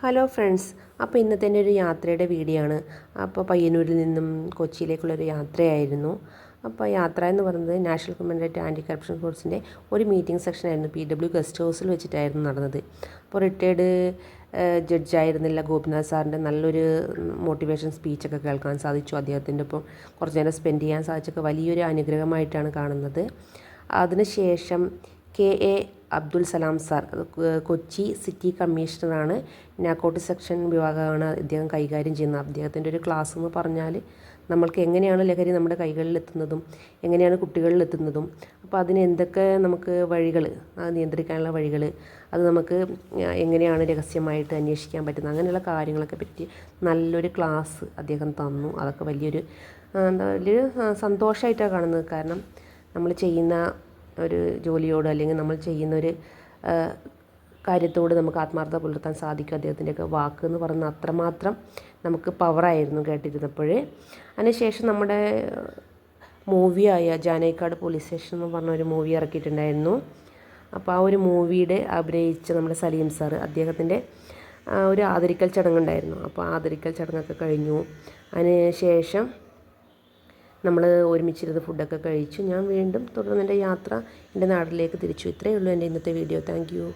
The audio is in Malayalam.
ഹലോ ഫ്രണ്ട്സ്, അപ്പോൾ ഇന്നത്തെ എൻ്റെ ഒരു യാത്രയുടെ വീഡിയോ ആണ്. അപ്പോൾ പയ്യന്നൂരിൽ നിന്നും കൊച്ചിയിലേക്കുള്ളൊരു യാത്രയായിരുന്നു. അപ്പോൾ യാത്ര എന്ന് പറയുന്നത് നാഷണൽ കമ്മിറ്റി ആൻറ്റി കറപ്ഷൻ ഫോഴ്സിൻ്റെ ഒരു മീറ്റിംഗ് സെക്ഷനായിരുന്നു. PW ഗസ്റ്റ് ഹൗസിൽ വെച്ചിട്ടായിരുന്നു നടന്നത്. അപ്പോൾ റിട്ടയേർഡ് ജഡ്ജായിരുന്നില്ല ഗോപിനാഥ് സാറിൻ്റെ നല്ലൊരു മോട്ടിവേഷൻ സ്പീച്ചൊക്കെ കേൾക്കാൻ സാധിച്ചു. അദ്ദേഹത്തിൻ്റെ ഒപ്പം കുറച്ച് നേരം സ്പെൻഡ് ചെയ്യാൻ സാധിച്ചൊക്കെ വലിയൊരു അനുഗ്രഹമായിട്ടാണ് കാണുന്നത്. അതിനുശേഷം KA Abdul Salam sir, Kochi city കമ്മീഷണറാണ്. നാർക്കോട്ടിക് സെക്ഷൻ വിഭാഗമാണ് അദ്ദേഹം കൈകാര്യം ചെയ്യുന്നത്. അദ്ദേഹത്തിൻ്റെ ഒരു ക്ലാസ് എന്ന് പറഞ്ഞാൽ നമ്മൾക്ക് എങ്ങനെയാണ് ലഹരി നമ്മുടെ കൈകളിലെത്തുന്നതും എങ്ങനെയാണ് കുട്ടികളിലെത്തുന്നതും, അപ്പോൾ അതിന് എന്തൊക്കെ നമുക്ക് വഴികൾ, അത് നിയന്ത്രിക്കാനുള്ള വഴികൾ, അത് നമുക്ക് എങ്ങനെയാണ് രഹസ്യമായിട്ട് അന്വേഷിക്കാൻ പറ്റുന്നത്, അങ്ങനെയുള്ള കാര്യങ്ങളൊക്കെ പറ്റി നല്ലൊരു ക്ലാസ് അദ്ദേഹം തന്നു. അതൊക്കെ വലിയൊരു വലിയൊരു സന്തോഷമായിട്ടാണ് കാണുന്നത്. കാരണം നമ്മൾ ചെയ്യുന്ന ഒരു ജോലിയോട് അല്ലെങ്കിൽ നമ്മൾ ചെയ്യുന്നൊരു കാര്യത്തോട് നമുക്ക് ആത്മാർത്ഥത പുലർത്താൻ സാധിക്കും. അദ്ദേഹത്തിൻ്റെയൊക്കെ വാക്ക് എന്ന് പറയുന്നത് അത്രമാത്രം നമുക്ക് പവറായിരുന്നു കേട്ടിരുന്നപ്പോൾ. അതിനുശേഷം നമ്മുടെ മൂവിയായ ജാനകിക്കാട് പോലീസ് സ്റ്റേഷൻ എന്ന് പറഞ്ഞൊരു മൂവി ഇറക്കിയിട്ടുണ്ടായിരുന്നു. അപ്പോൾ ആ ഒരു മൂവിയുടെ അഭിനയിച്ച നമ്മുടെ സലീം സാർ, അദ്ദേഹത്തിൻ്റെ ഒരു ആദരിക്കൽ ചടങ്ങുണ്ടായിരുന്നു. അപ്പോൾ ആദരിക്കൽ ചടങ്ങൊക്കെ കഴിഞ്ഞു. അതിന് ശേഷം നമ്മൾ ഒരുമിച്ചിരുന്ന് ഫുഡൊക്കെ കഴിച്ചു. ഞാൻ വീണ്ടും തുടർന്ന് എൻ്റെ യാത്ര എൻ്റെ നാട്ടിലേക്ക് തിരിച്ചു. ഇത്രയേ ഉള്ളൂ എൻ്റെ ഇന്നത്തെ വീഡിയോ. Thank you.